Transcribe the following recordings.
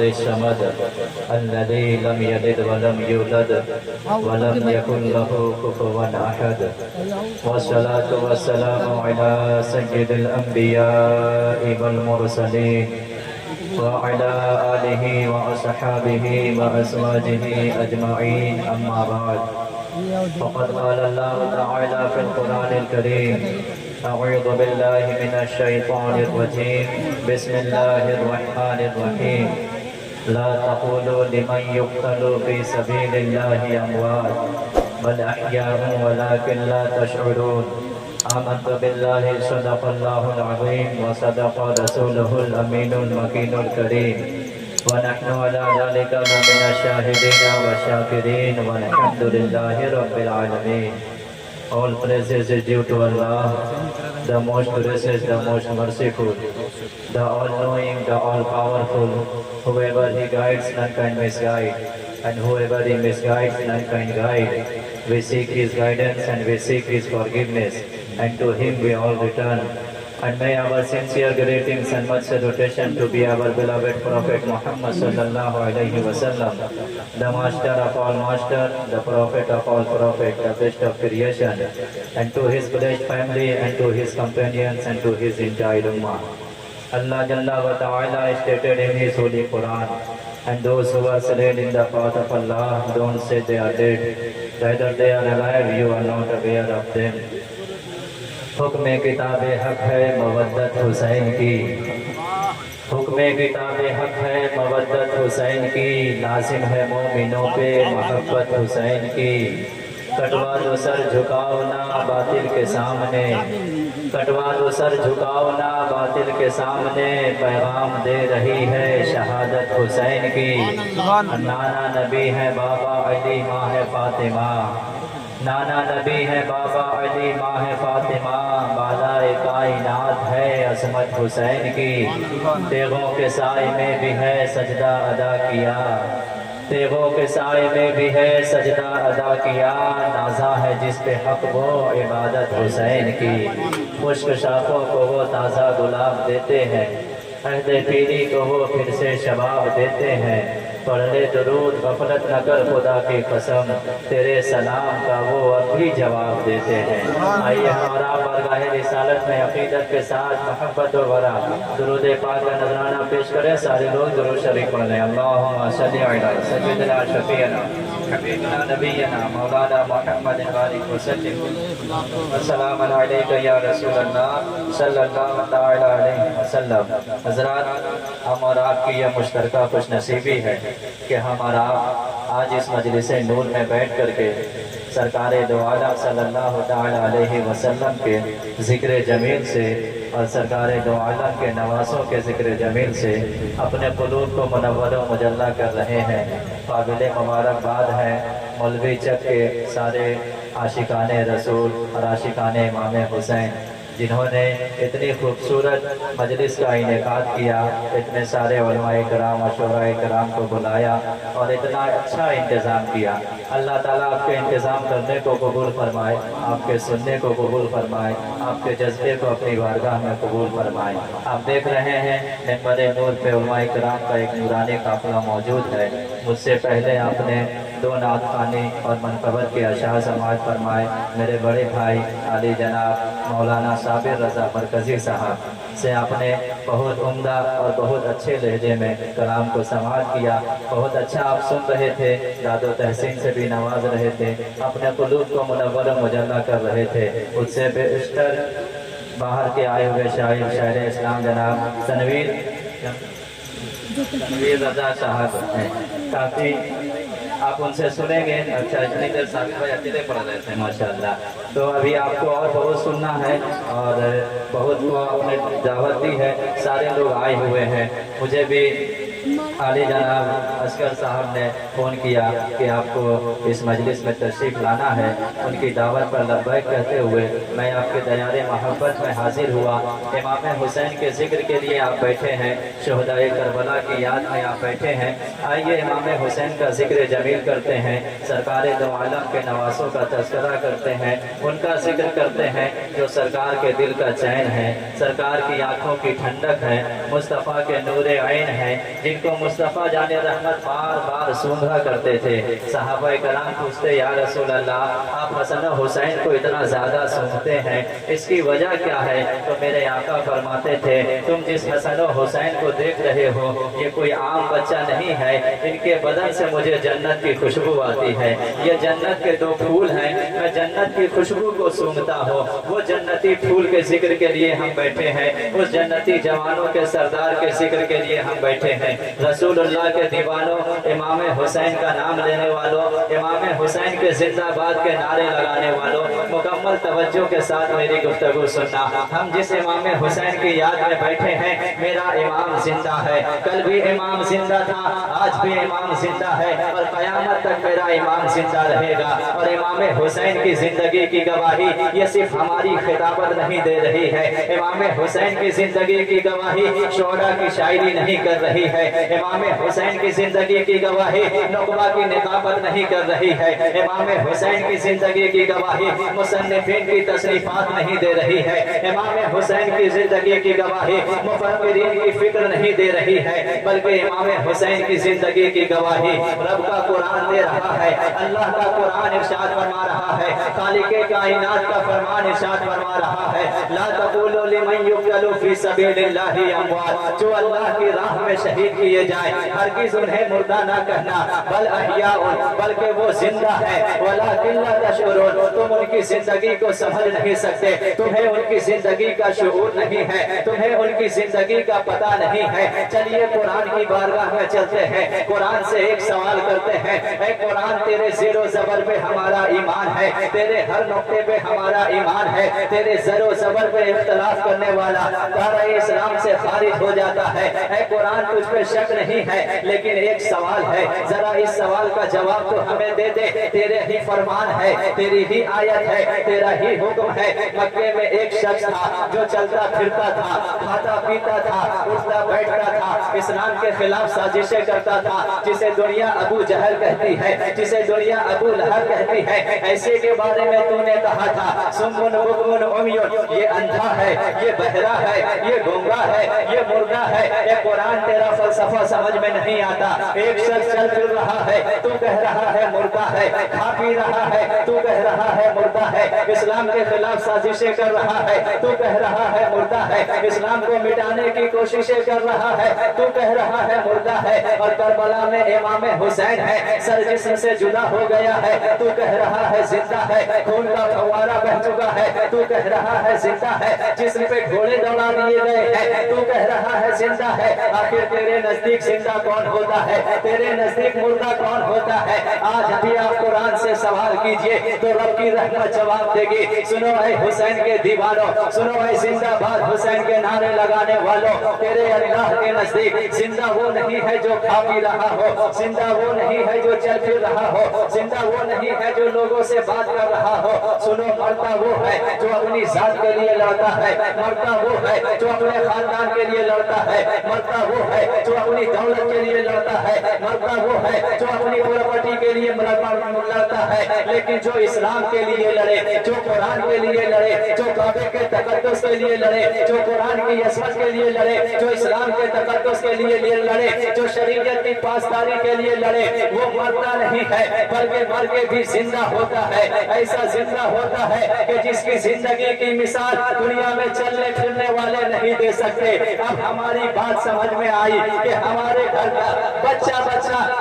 الصمد الذي لم يلد ولم يولد ولم يكن له كفوا أحد والصلاة والسلام على سيد الأنبياء والمرسلين وعلى آله وأصحابه وأزواجه أجمعين أما بعد فقد قال الله تعالى في القرآن الكريم أعوذ بالله من الشيطان الرجيم بسم الله الرحمن الرحيم لا تقولوا لمن يقتل في سبيل الله أموات بل أحياء ولكن لا تشعرون آمنت بالله صدق الله العظيم وصدق رسوله الأمين المكين الكريم ونحن على ذلك من الشاهدين والشاكرين والحمد لله رب العالمين. All praises is due to Allah, the most gracious, the most merciful, the all-knowing, the all-powerful. Whoever He guides, none can misguide, and whoever He misguides, none can guide. We seek His guidance and we seek His forgiveness, and to Him we all return. And may our sincere greetings and much salutation to be our beloved Prophet Muhammad sallallahu alaihi wasallam, the master of all master, the prophet of all prophet, the best of creation, and to his blessed family and to his companions and to his entire ummah. Allah Jalla wa Ta'ala stated in his holy Quran, and those who are slain in the path of Allah, don't say they are dead, rather they are alive, you are not aware of them. حکم کتاب حق ہے مودت حسین کی، حکم کتاب حق ہے مودت حسین کی، لازم ہے مومنوں پہ محبت حسین کی. کٹوا دو سر جھکاؤ نہ باطل کے سامنے، کٹوا دو سر جھکاؤ نہ باطل کے سامنے، پیغام دے رہی ہے شہادت حسین کی. نانا نبی ہے بابا علی ماں ہے فاطمہ، نانا نبی ہے بابا علی ماں ہے فاطمہ، بالائے کائنات ہے عظمت حسین کی. تیغوں کے سائے میں بھی ہے سجدہ ادا کیا، تیغوں کے سائے میں بھی ہے سجدہ ادا کیا، نازا ہے جس پہ حق وہ عبادت حسین کی. خشک شاخوں کو وہ تازہ گلاب دیتے ہیں، عہد پیری کو وہ پھر سے شباب دیتے ہیں. پڑھ لے درود غفلت نہ کر خدا کی قسم، تیرے سلام کا وہ اب بھی جواب دیتے ہیں. آئیے ہمارا بارگاہ رسالت میں عقیدت کے ساتھ محبت و ورا درود پاک کا نذرانہ پیش کریں. سارے لوگ درود شریف پڑھ لیں. اللہم صلی علی سیدنا شفیعنا حبیبنا نبینا مولانا محمد بارک وسلم. السلام علیکم یا رسول اللہ صلی اللہ تعالی علیہ وسلم. حضرات، ہم اور آپ کی یہ مشترکہ خوش نصیبی ہے کہ ہم اور آپ آج اس مجلس نور میں بیٹھ کر کے سرکار دو عالم صلی اللہ تعالی علیہ وسلم کے ذکر جمیل سے اور سرکار دو عالم کے نوازوں کے ذکر جمیل سے اپنے قلوب کو منور و مجلہ کر رہے ہیں. قابل مبارکباد ہے مولوی چک کے سارے عاشقان رسول اور عاشقان امام حسین، جنہوں نے اتنی خوبصورت مجلس کا انعقاد کیا، اتنے سارے علماء کرام اور شعراء کرام کو بلایا اور اتنا اچھا انتظام کیا. اللہ تعالیٰ آپ کے انتظام کرنے کو قبول فرمائے، آپ کے سننے کو قبول فرمائے، آپ کے جذبے کو اپنی بارگاہ میں قبول فرمائے. آپ دیکھ رہے ہیں منبر نور پہ علماء کرام کا ایک نورانی قافلہ موجود ہے. مجھ سے پہلے آپ نے دو نعت خوانی اور منقبت کے اشعار سماعت فرمائے. میرے بڑے بھائی علی جناب مولانا صابر رضا مرکزی صاحب سے آپ نے بہت عمدہ اور بہت اچھے لہجے میں کلام کو سماعت کیا. بہت اچھا آپ سن رہے تھے، داد و تحسین سے بھی نواز رہے تھے، اپنے قلوب کو منور و مجلہ کر رہے تھے. اس سے بیشتر باہر کے آئے ہوئے شاعر اسلام جناب تنویر رضا صاحب ہیں. کافی آپ ان سے سنیں گے. اچھا، اتنی دیر ساتھ بھائی اکیلے پڑھ رہے تھے ماشاءاللہ. تو ابھی آپ کو اور بہت سننا ہے اور بہت کو آپ نے دعوت دی ہے. سارے لوگ آئے ہوئے ہیں. مجھے بھی علی جناب اصغر صاحب نے فون کیا کہ آپ کو اس مجلس میں تشریف لانا ہے. ان کی دعوت پر لبیک کہتے ہوئے میں آپ کے دیار محبت میں حاضر ہوا. امام حسین کے ذکر کے لیے آپ بیٹھے ہیں، شہدائے کربلا کی یاد میں آپ بیٹھے ہیں. آئیے امام حسین کا ذکر جمیل کرتے ہیں، سرکار دو عالم کے نواسوں کا تذکرہ کرتے ہیں، ان کا ذکر کرتے ہیں جو سرکار کے دل کا چین ہے، سرکار کی آنکھوں کی ٹھنڈک ہے، مصطفیٰ کے نور عین ہے، جن जिनको मुस्तफ़ा जाने रहमत बार बार सूंघा करते थे। सहाबा कराम पूछते या रसूल अल्लाह आप हसन हुसैन को इतना ज़्यादा सूंघते हैं, इसकी वजह क्या है? तो मेरे आका फरमाते थे तुम जिस हसन हुसैन को देख रहे हो ये कोई आम बच्चा नहीं है, इनके बदन से मुझे जन्नत की खुशबू आती है। ये जन्नत के दो फूल हैं, मैं जन्नत की खुशबू को सूंघता हूँ। वो जन्नती फूल के जिक्र के लिए हम बैठे हैं, उस जन्नती जवानों के सरदार के जिक्र के लिए हम बैठे हैं। रसूलुल्लाह के दीवानों, इमाम हुसैन का नाम लेने वालों, इमाम हुसैन के जिंदाबाद के नारे लगाने वालों, मुकम्मल तवज्जो के साथ मेरी गुफ्तगू सुनना। हम जिस इमाम हुसैन की याद में बैठे हैं, मेरा इमाम जिंदा है। कल भी इमाम जिंदा था, आज भी इमाम जिंदा है और क़यामत तक मेरा इमाम जिंदा रहेगा। और इमाम हुसैन की जिंदगी की गवाही ये सिर्फ हमारी खिताबत नहीं दे रही है, इमाम हुसैन की जिंदगी की गवाही शोरा की शायरी नहीं कर रही है, इमाम हुसैन की जिंदगी की गवाही नुकबा की निकाबत नहीं कर रही है, इमाम हुसैन की जिंदगी की गवाही मुसन्निफीन की तसनीफात नहीं दे रही है, इमाम हुसैन की जिंदगी की गवाही मुफक्किरीन की फिक्र नहीं दे रही है, बल्कि इमाम हुसैन की जिंदगी की गवाही रब का कुरान दे रहा है। अल्लाह का कुरान इरशाद फरमा रहा है, खालिके कायनात का फरमान इरशाद फरमा रहा है, ला तक़ूलू लिमन युक़्तलू फी सबीलिल्लाहि अमवात, जो अल्लाह की राह में शहीद किए जाए हरगिज़ उन्हें मुर्दा ना कहना, बल अहयाउन, बल्कि वो जिंदा है, वलाकिन ला तशउरून, तुम उनकी जिंदगी को समझ नहीं सकते, तुम्हें उनकी जिंदगी का शऊर नहीं है, तुम्हें उनकी जिंदगी का पता नहीं है। चलिए कुरान की बारगाह में चलते हैं, कुरान से एक सवाल करते हैं, ऐ कुरान तेरे ज़ेरो ज़बर पे हमारा ईमान है, तेरे हर नुक्ते पे हमारा ईमान है, तेरे ज़रो ज़बर पे इख्तलाफ करने वाला दायरा इस्लाम से खारिज हो जाता है। ऐ कुरान तुझ पे शक नहीं है, लेकिन एक सवाल है, जरा इस सवाल का जवाब तो हमें दे दे। तेरे ही फरमान है, तेरी ही आयत है, तेरा ही हुक्म है। मक्के में एक शख्स था जो चलता फिरता था, खाता पीता था, उठता बैठता था, इस्लाम के खिलाफ साजिशें करता था, जिसे दुनिया अबू जहल कहती है, जिसे दुनिया अबू लहब कहती है। ऐसे के बारे में तूने कहा था सुम्मुन बुकमुन उम्युन, ये अंधा है, ये बहरा है, ये गूंगा है, ये मुर्दा है। ये कुरान तेरा फलसफा समझ में नहीं आता। एक शख्स चल फिर रहा है, तू कह रहा है मुर्दा है, खा पी रहा है, तू कह रहा है मुर्दा है, इस्लाम के खिलाफ साजिशें कर रहा है, तू कह रहा है मुर्दा है, इस्लाम को मिटाने की कोशिशें कर रहा है, तू कह रहा है मुर्दा है। और करबला में इमाम हुसैन है, सर जिस्म से जुदा हो गया है, तू कह रहा है जिंदा है, खून का फव्वारा बह चुका है, तू कह रहा है जिंदा है, जिस्म पे घोड़े दौड़ा दिए गए हैं, तू कह रहा है जिंदा है। आखिर तेरे नजदीक जिंदा कौन होता है, तेरे नजदीक मुर्दा कौन होता है? आज भी आप कुरान से सवाल कीजिए तो रब की रहमत जवाब देगी। सुनो ऐ हुसैन के दीवानों, सुनो ऐ जिंदाबाद हुसैन के नारे लगाने वालों, तेरे अल्लाह के नजदीक जिंदा वो नहीं है जो खा पी रहा हो, जिंदा वो नहीं है जो चल फिर रहा हो, जिंदा वो नहीं है जो लोगों से बात कर रहा हो। सुनो मरता वो है जो अपनी जात के लिए लड़ता है, मरता वो है जो अपने खानदान के लिए लड़ता है, मरता वो है जो अपनी दौलत के लिए लड़ता है, मरता वो है जो अपनी प्रॉपर्टी के लिए लड़ता है। लेकिन जो इस्लाम के लिए लड़े, जो कुरान के लिए लड़े, जो काबे के तकद्दुस के लिए लड़े, जो कुरान की असमत के लिए लड़े, जो इस्लाम के तकद्दुस के लिए लड़े, जो शरीयत की पासदारी के लिए लड़े, वो मरता नहीं है बल्कि मर के भी जिंदा होता है। ऐसा जिंदा होता है कि जिसकी जिंदगी की मिसाल दुनिया में चलने फिरने वाले नहीं दे सकते। अब हमारी बात समझ में आई कि हमारे घर का बच्चा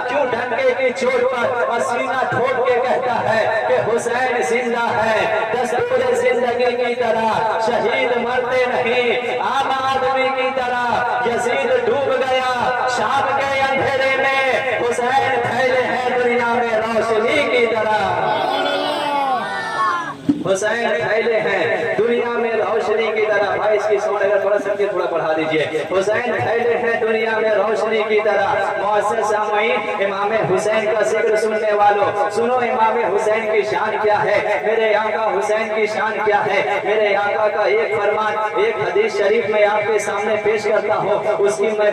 क्यों ढंगे की चोट पर पसीना ठोक के कहता है कि हुसैन जिंदा है। दस्तूर जिंदगी की तरह शहीद मरते नहीं, आम आदमी की तरह यजीद डूब गया शाम के अंधेरे में, हुसैन फैले हैं दुनिया में रोशनी की तरह। हुसैन फैले हैं दुनिया में रोशनी की तरह। भाई इसकी साउंड अगर थोड़ा समझे थोड़ा बढ़ा दीजिए। हुसैन फैले हैं दुनिया में रोशनी की तरह, मुअज़्ज़ज़ सामईन, इमाम हुसैन का जिक्र सुनने वालों, सुनो इमाम हुसैन की शान क्या है, मेरे आका हुसैन की शान क्या है। मेरे आका का एक फरमान, एक हदीस शरीफ में आपके सामने पेश करता हूँ, उसकी मैं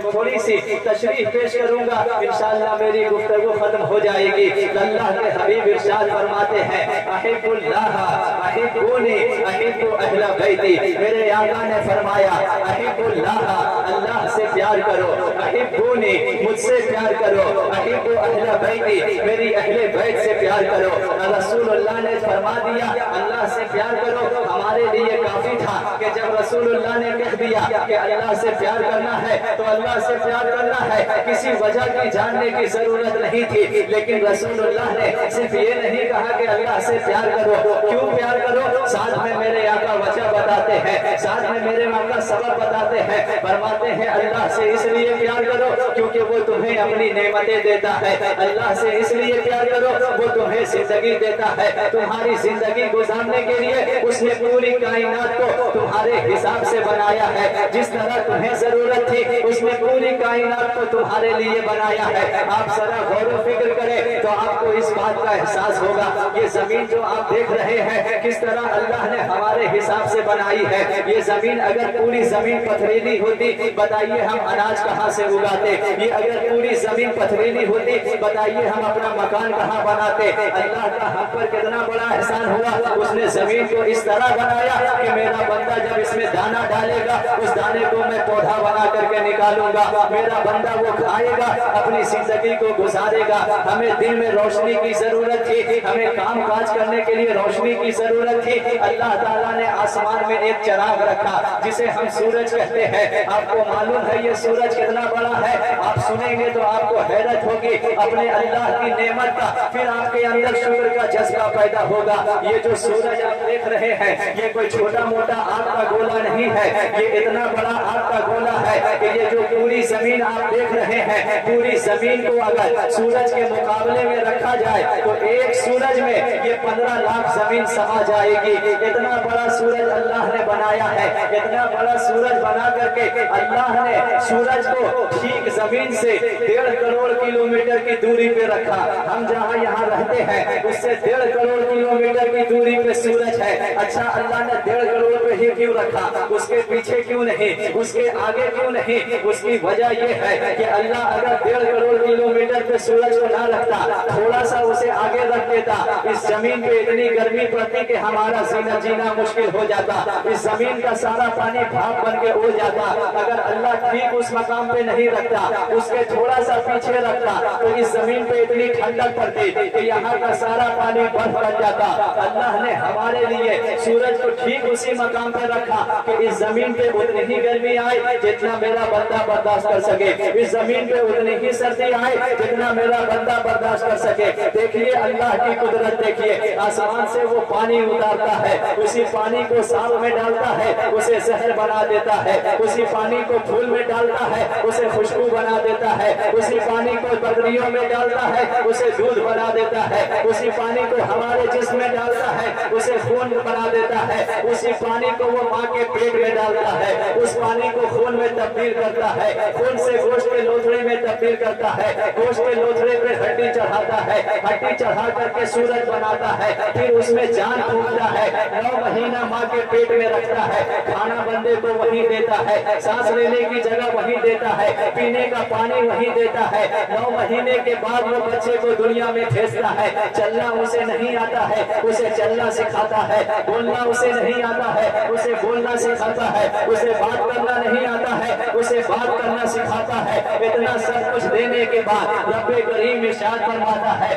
थोड़ी सी तशरीह पेश करूंगा, इंशाअल्लाह मेरी गुफ्तगू खत्म हो जाएगी। अल्लाह के हबीब इरशाद फरमाते हैं, अहिब्बुल्लाह अहिब्बुनी अहिब्बु अहला बैती। मेरे आका ने फरमाया, अहिब्बुल्लाह, अल्लाह से प्यार करो, अहिब्बुनी, मुझसे प्यार करो, अहिब्बु अहला बैती, मेरी अहले बैत से प्यार करो। रसूलुल्लाह ने फरमा दिया, अल्लाह से प्यार करो, हमारे लिए काफी था कि जब रसूलुल्लाह ने कह दिया कि अल्लाह से प्यार करना है तो अल्लाह से प्यार करना है, किसी वजह की जानने की जरूरत नहीं थी। लेकिन रसूलुल्लाह ने सिर्फ ये नहीं कहा कि अल्लाह से प्यार करो, क्यों प्यार करो, साथ में मेरे आका वजह बताते हैं, साथ में मेरे आका सबब बताते हैं। फरमाते हैं अल्लाह से इसलिए प्यार करो क्योंकि वो तुम्हें अपनी नेमतें देता है, अल्लाह से इसलिए प्यार करो वो तुम्हें जिंदगी देता है, तुम्हारी जिंदगी गुजारने के लिए उसने पूरी कायनात को तुम्हारे हिसाब से बनाया है, जिस तरह तुम्हें जरूरत थी उसने पूरी कायनात को तुम्हारे लिए बनाया है। आप जरा गौर फिक्र करें तो आपको इस बात का एहसास होगा, ये जमीन जो आप देख रहे हैं किस तरह अल्लाह ने हमारे हिसाब से बनाई है। ये जमीन अगर पूरी जमीन पथरीली होती, बताइए हम अनाज कहाँ से उगाते, ये अगर पूरी जमीन पथरीली होती, बताइए हम अपना मकान कहाँ बनाते। अल्लाह का हम पर कितना बड़ा एहसान हुआ, उसने जमीन को इस तरह बनाया कि मेरा बंदा जब इसमें दाना डालेगा उस दाने को मैं पौधा बना करके निकालूंगा, मेरा बंदा वो खाएगा, अपनी जिंदगी को गुजारेगा। हमें दिन में रोशनी की जरूरत थी, हमें काम काज करने के लिए रोशनी की जरूरत थी, अल्लाह ताला ने आसमान में एक चिराग रखा जिसे हम सूरज कहते हैं। आपको मालूम है ये सूरज कितना बड़ा है, आप सुनेंगे तो आपको हैरत होगी अपने अल्लाह की नेमत का, फिर आपके अंदर शुक्र का जज्बा पैदा होगा। ये जो सूरज आप देख रहे हैं ये कोई छोटा मोटा आग का गोला नहीं है, ये इतना बड़ा आग का गोला है कि ये जो पूरी जमीन आप देख रहे हैं, पूरी जमीन को अगर सूरज के मुकाबले में रखा जाए तो एक सूरज में ये 15 लाख जमीन समा जाएगी। इतना बड़ा सूरज अल्लाह ने बनाया है, इतना बड़ा सूरज बना करके अल्लाह ने सूरज को ठीक जमीन से 1.5 करोड़ किलोमीटर की दूरी पे रखा। हम जहाँ यहाँ रहते हैं उससे 1.5 करोड़ किलोमीटर की दूरी पे सूरज है। अच्छा, अल्लाह ने 1.5 करोड़ पे ही क्यों रखा, उसके पीछे क्यों नहीं, उसके आगे क्यों नहीं? उसकी वजह यह है कि अल्लाह अगर 1.5 करोड़ किलोमीटर पे सूरज को ना रखता, थोड़ा सा उसे आगे रख देता, इस जमीन पे इतनी गर्मी पड़ती कि हमारा जीना मुश्किल हो जाता, इस जमीन का सारा पानी भाप बन के उड़ जाता। अगर अल्लाह ठीक उस मकाम पे नहीं रखता, उसके थोड़ा सा पीछे रखता, तो इस जमीन पे इतनी ठंडक पड़ती कि यहाँ का सारा पानी बर्फ बन जाता। अल्लाह ने हमारे लिए सूरज को ठीक उसी मकाम पे रखा कि इस जमीन पे उतनी ही गर्मी आए जितना मेरा बंदा बर्दाश्त कर सके, इस जमीन पे उतनी ही सर्दी आए जितना मेरा बंदा बर्दाश्त कर सके। देखिए अल्लाह की कुदरत, देखिए आसमान से वो पानी उतारता है, उसी पानी को सांप में डालता है, उसे जहर बना देता है, उसी पानी को फूल में डालता है, उसे खुशबू बना देता है, उसी पानी को बकरियों में डालता है, उसे दूध बना देता है, उसी पानी को हमारे जिस्म में डालता है, उसे खून बना देता है, उसी पानी को वो माँ के पेट में डालता है, उस पानी को खून में तब्दील करता है, खून से गोश्त के लोथड़े में तब्दील करता है, गोश्त के लोथड़े पे हड्डी चढ़ाता है, हड्डी चढ़ा करके सूरज बनाता है, फिर उसमें जान फूंकता है, 9 महीना माँ के पेट में रखता है, खाना बंदे को वही देता है, सांस लेने की जगह वही देता है, पीने का पानी वही देता है। 9 महीने के बाद वो बच्चे को दुनिया में भेजता है, चलना उसे नहीं आता है, उसे चलना सिखाता है, बोलना उसे नहीं आता है, उसे बोलना सिखाता है, उसे बात करना नहीं आता है, उसे बात करना सिखाता है। इतना सब कुछ देने के बाद रब्बे करीम इरशाद फरमाता है,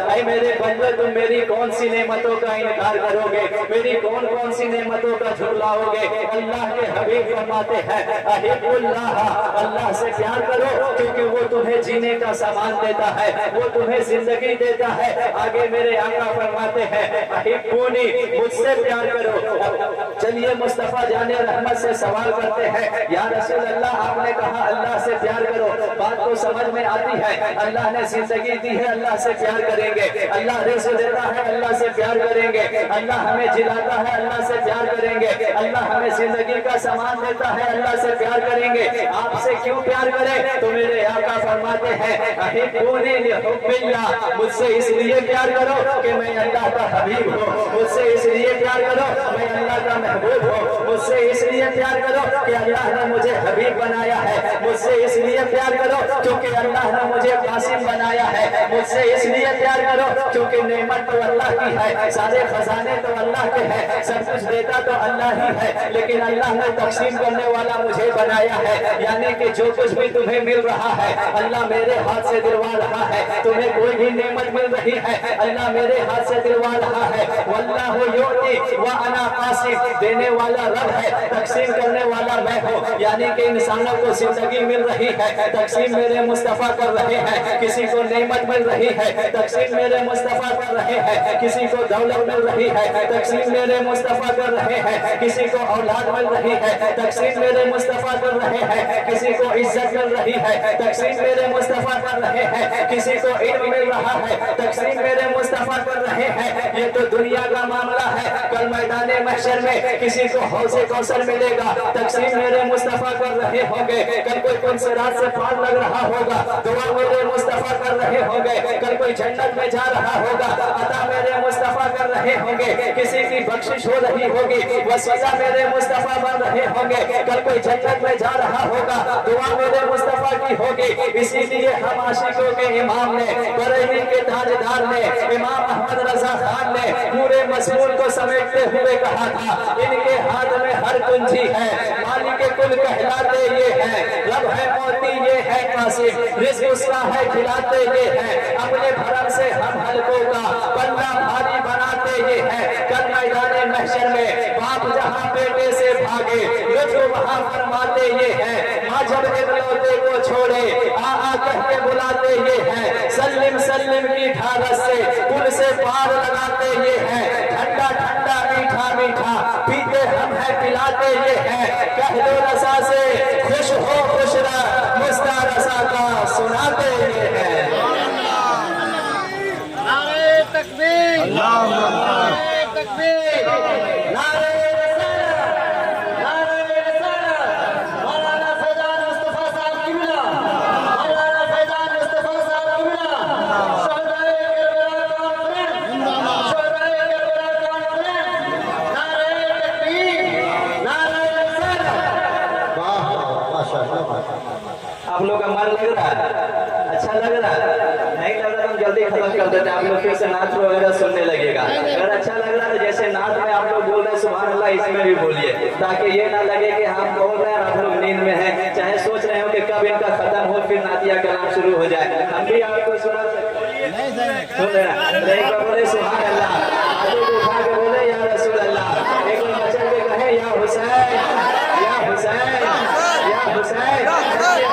ऐ मेरे बंदे तुम मेरी कौन सी नेमतों का इनकार करोगे, मेरी कौन कौन सी नेमतों का झुटलाओगे? अल्लाह के हबीब फरमाते हैं, अहिब्बुल्लाह, अल्लाह से प्यार करो क्योंकि वो तुम्हें जीने का सामान देता है, वो तुम्हें जिंदगी देता है। आगे मेरे आका फरमाते हैं अहिब्बूनी, मुझसे प्यार करो। चलिए मुस्तफा जाने रहमत से सवाल करते हैं, या रसूल अल्लाह आपने कहा अल्लाह से प्यार करो, बात तो समझ में आती है। अल्लाह ने जिंदगी दी है, अल्लाह से प्यार करेंगे। अल्लाह रिज़्क़ देता है, अल्लाह से प्यार करेंगे। अल्लाह हमें जिलाता है, अल्लाह से प्यार करेंगे। अल्लाह हमें जिंदगी का सामान देता है, अल्लाह से प्यार करेंगे। आपसे क्यों प्यार करें? तो मेरे आका फरमाते हैं अहिब्बूनी लिहुब्बिल्लाह, मुझसे इसलिए प्यार करो कि मैं अल्लाह का हबीब हूँ। मुझसे इसलिए प्यार करो मैं अल्लाह का महबूब हूँ। मुझसे इसलिए प्यार करो कि अल्लाह ने मुझे हबीब बनाया है। मुझसे इसलिए प्यार करो क्योंकि अल्लाह ने मुझे कासिम बनाया है। मुझसे इसलिए प्यार करो क्योंकि नेमत तो अल्लाह की है, सारे खजाने तो अल्लाह के हैं, सब कुछ देता तो अल्लाह ही है, लेकिन अल्लाह ने तकसीम करने वाला मुझे बनाया है। यानी कि जो कुछ भी तुम्हें मिल रहा है अल्लाह मेरे हाथ से दिलवा रहा है। तुम्हें कोई भी नेमत मिल रही है अल्लाह मेरे हाथ से दिलवा रहा है। वल्लाहु युअती व अना कासिम, देने वाला रब है, तकसीम करने वाला मैं हूँ। यानी कि इंसानों को जिंदगी मिल रही है, तकसीम मेरे मुस्तफा कर रहे हैं। किसी को नेमत मिल रही है, तकसीम मेरे मुस्तफा कर रहे हैं। किसी को दौलत मिल रही है, तकसीम मेरे मुस्तफा कर रहे हैं। किसी को औलाद मिल रही है, तकसीम मेरे मुस्तफा कर रहे हैं। किसी को इज्जत मिल रही है, तकसीम मेरे मुस्तफा कर रहे हैं। किसी को इल्म मिल रहा है, तकसीम मेरे मुस्तफा कर रहे हैं। ये तो दुनिया का मामला है। कल मैदाने महशर में किसी को हौज़े कौसर मिलेगा, तकसीम मेरे मुस्तफा कर रहे होंगे। कल कोई पुलसिरात से पार लग रहा होगा, दुआ मेरे मुस्तफा कर रहे होंगे। कल कोई जन्नत में जा रहा होगा, अता मेरे मुस्तफा कर रहे होंगे। किसी की बख्शिश हो रही होगी, वसीला मेरे मुस्तफा बन रहे होंगे। कल कोई जन्नत में जा रहा होगा, दुआ मेरे मुस्तफा की होगी। इसीलिए हम आशिकों के इमाम ने, बरेली के ताजदार ने, इमाम अहमद रजा खान ने पूरे मजमून को समेटते हुए कहा था, इनके हाथ में हर कुंजी है, मालिक कुल कहलाते ये हैं, रब है मोती ये है कासिम, रिज़्क़ उसका है खिलाते ये हैं, अपने भरम से हम हल्कों का पल्ला भारी बनाते ये हैं। कल मैदाने महशर में बाप जहां बेटे से भागे, लुत्फ़ वहां फरमाते ये हैं, माँ जब इकलौते को छोड़े आ कह के बुलाते ये हैं, सल्लिम सल्लिम की ढारस से पुल से पार लगाते ये हैं, ठंडा ठंडा मीठा मीठा पीते हम है पिलाते ये हैं, कह दो रसा से खुश हो खुश रह मुस्ता रसा का सुनाते ये हैं। नारे तकबीर, नारे तकबीर, नारे आप लोग का मन लग रहा है? अच्छा लग रहा है? नहीं लग रहा तो हम जल्दी खत्म कर देते हैं, आप लोग फिर से नाच वगैरह सुनने लगेगा। अगर अच्छा लग रहा है तो जैसे नाच में आप लोग बोल रहे हैं सुभान अल्लाह, इसमें भी बोलिए, ताकि ये ना लगे कि हम बोल रहे हैं आप लोग नींद में हैं, चाहे सोच रहे हो कि कब इनका खत्म हो फिर नातिया कलाम शुरू हो जाए। हम भी आपको सुना सुन रहे हैं, बोले सुभान अल्लाह, आगे उठा के बोले या रसूल अल्लाह, एक मचल के कहे या हुसैन या हुसैन या हुसैन।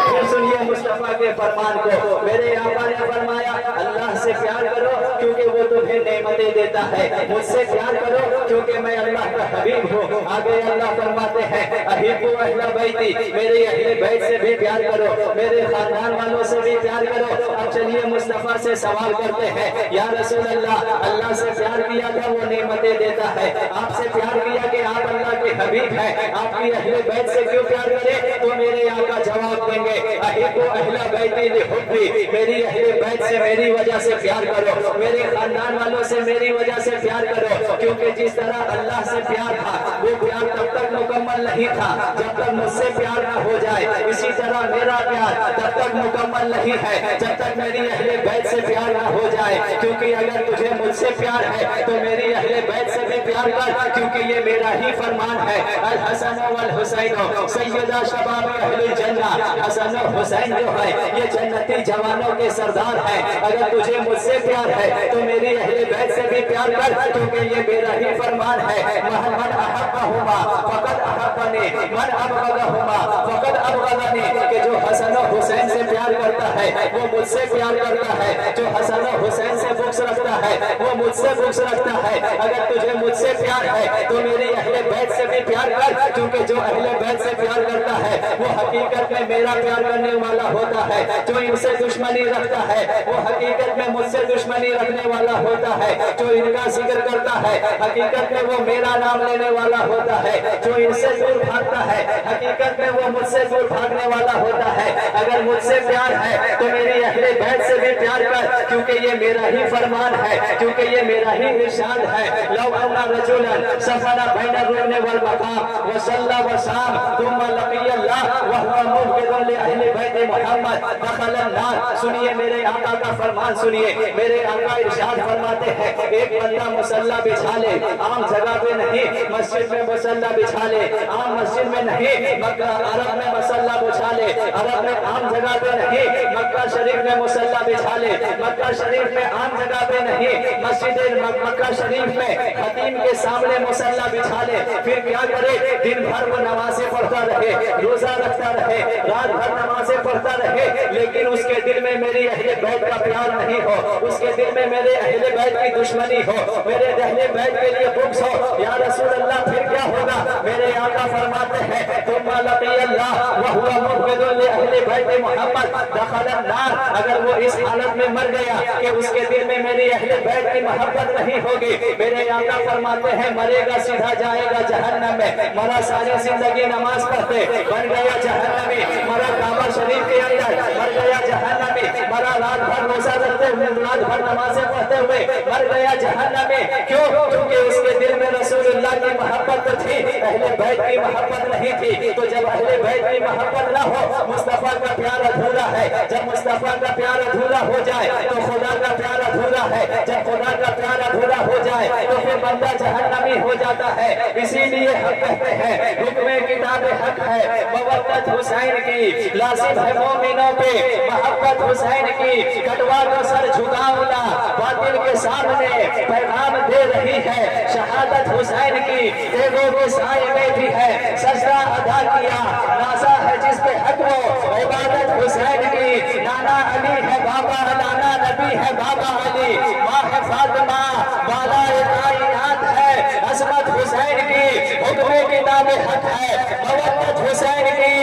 फिर सुनिए मुस्तफा के फरमान को, मेरे आका ने फरमाया अल्लाह से प्यार करो क्योंकि वो तुम्हें नेमतें देता है, मुझसे प्यार करो क्योंकि मैं अल्लाह का हबीब हूँ। आगे अल्लाह फरमाते हैं अहिब्बू अहला बैती, मेरे अहले बैत से भी प्यार करो, मेरे खानदान वालों से भी प्यार करो। अब चलिए मुस्तफा से सवाल करते हैं, या रसूल अल्लाह, अल्लाह से प्यार किया था वो नेमतें देता है, आपसे प्यार किया कि आप अल्लाह के हबीब हैं, आपकी अहले बैत से क्यों प्यार करें? तो मेरे आका जवाब देंगे अहिब्बू अहला बैती लिहुब्बी, मेरी अहले बैत से मेरी वजह से प्यार करो, मेरे खानदान वालों से मेरी वजह से प्यार करो, क्योंकि जिस तरह अल्लाह से प्यार था वो प्यार तब तक मुकम्मल नहीं था जब तक मुझसे प्यार न हो जाए, इसी तरह मेरा प्यार तब तक मुकम्मल नहीं है जब तक मेरी अहले बैत से प्यार न हो जाए। क्योंकि अगर तुझे मुझसे प्यार है तो मेरी अहले बैत से भी प्यार कर, क्योंकि ये मेरा ही फरमान है, अल हसन वल हुसैन सैयदा शबाब अहलुल जन्ना, हसन और हुसैन जो है ये जन्नती जवानों के सरदार हैं। अगर तुझे मुझसे प्यार है तो मेरी अहले बैत से भी प्यार कर, क्योंकि ये मेरा ही फरमान है, मन अहब्बहुमा फकद अहब्बनी मन अबगदहुमा फकद अबगदनी, कि जो हसन और हुसैन से प्यार करता रखता है वो मुझसे प्यार करता है, जो हसन और हुसैन से बुग़्ज़ रखता है वो मुझसे बुग़्ज़ रखता है। अगर तुझे मुझसे प्यार है तो मेरी अहले बैत से भी प्यार कर, क्योंकि जो अहले बैत से प्यार करता है वो हकीकत में मेरा प्यार करने वाला होता है। जो इनसे दुश्मनी रखता है वो हकीकत में मुझसे दुश्मनी रखने वाला होता है। जो इनका जिक्र करता है हकीकत में वो मेरा नाम लेने वाला होता है। जो इनसे दूर भागता है हकीकत में वो मुझसे दूर भागने वाला होता है। अगर मुझसे प्यार है तो मेरी अहले बैत से भी प्यार कर, क्योंकि ये मेरा ही फरमान है, क्योंकि ये मेरा ही इरशाद है। लौ अन्ना रजुलन सफरा बैन रुकने वल मकाम व सल्ला व साम तुम्मा लक़ियल्लाह व हुवा मुबग़िदुन लि अहले बैत मोहम्मद दखल अन्नार। सुनिए मेरे आका का फरमान सुनिए। मेरे आका इरशाद फरमाते हैं, एक बंदा मुसल्ला बिछा ले, आम जगह पे नहीं, मस्जिद में मुसल्ला बिछा ले, आम मस्जिद में नहीं, मक्का अरब में मुसल्ला बिछा ले, अरब में आम जगह पे नहीं, मक्का शरीफ में मुसल्ला बिछा ले, मक्का शरीफ में आम जगह पे नहीं, मस्जिद मक्का शरीफ में खतीम के सामने मुसल्ला बिछा ले। फिर क्या करे? दिन भर वो नमाज़ें पढ़ता रहे, रोजा रखता रहे, रात भर नमाज़ें पढ़ता रहे, लेकिन उसके दिल में मेरी अहले बैत का प्यार नहीं हो, उसके दिल में मेरे अहले बैत की दुश्मनी हो, मेरे अहले बैत के लिए बुग़्ज़ हो। या रसूल अल्लाह, फिर क्या होगा? मेरे आका फरमाते हैं, तुम्मा लक़ियल्लाह व हुवा मुबग़िदुन लि अहले बैत मोहम्मद दखल अन्नार। अगर वो इस हालत में मर गया कि उसके दिल में मेरी अहले बैत की मोहब्बत नहीं होगी, मेरे आका फरमाते हैं, मरेगा सीधा जाएगा जहन्नम में। मरा सारी जिंदगी नमाज पढ़ते, बन गया जहन्नमी। मरा काबा शरीफ के अंदर, मर गया जहन्नमी। मरा रात भर रोजा रखते हुए, रात भर नमाजें पढ़ते हुए, मर गया जहन्नमी। क्यों? क्योंकि उसके दिल में रसूलुल्लाह की मोहब्बत थी, अहले बैत की मोहब्बत नहीं थी। तो जब अहले बैत की मोहब्बत ना हो, मुस्तफा का प्यार अधूरा है। जब मुस्तफा का प्यार अधूरा हो जाए तो खुदा का प्यार अधूरा है। जब खुदा का प्यार अधूरा हो जाए तो फिर बंदा जहन्नमी हो जाता है। इसीलिए हम कहते हैं, हुक्म किताब हक है मवक्कत हुसैन की, लाजिम है मोमिनों पे मोहब्बत हुसैन की। कटवा को सर झुकाओ ना, बातिल के सामने पैगाम दे रही है शहादत हुसैन की। तेगों के साए में भी है सजदा अदा किया, नाज़ा है जिस पे हक वो इबादत हुसैन की। नाना अली है बाबा, नाना नबी है बाबा अली, माँ है फातिमा, बाला कायनात है अज़मत हुसैन की। हुक्म किताब हक है मवक्कत हुसैन की,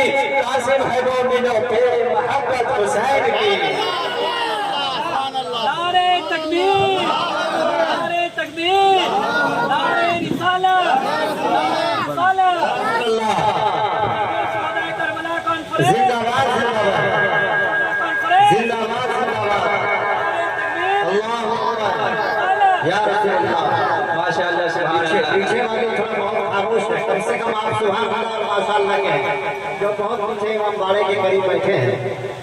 लाज़िम है मोमिनों पे मोहब्बत हुसैन की। नारे तकबीर, नारे तकबीर, नारे रिसालत, नारे रिसालत। शोहदाए करबला कॉन्फ्रेंस, जिंदाबाद जिंदाबाद कॉन्फ्रेंस, जिंदाबाद जिंदाबाद। नारे तकबीर, अल्लाहू अकबर। रिसालत। या रसूल अल्लाह। माशाअल्लाह से पीछे वाले थोड़ा बहुत खामोश है, कम से कम आप सुभान अल्लाह और माशाअल्लाह कहें। जो बहुत पीछे इमाम बाड़े के करीब बैठे हैं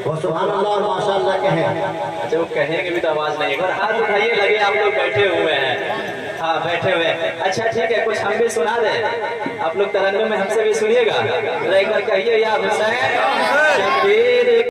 वो सुभान अल्लाह और माशाअल्लाह कहें। अच्छा, वो कहेंगे भी तो आवाज नहीं है। हाथ उठाइए, लगे आप लोग बैठे हुए हैं। हाँ, बैठे हुए हैं। अच्छा ठीक है, कुछ हम भी सुना दें। आप लोग तरन्नुम में हमसे भी सुनिएगा। एक बार कहिए, या हुसैन शबीर।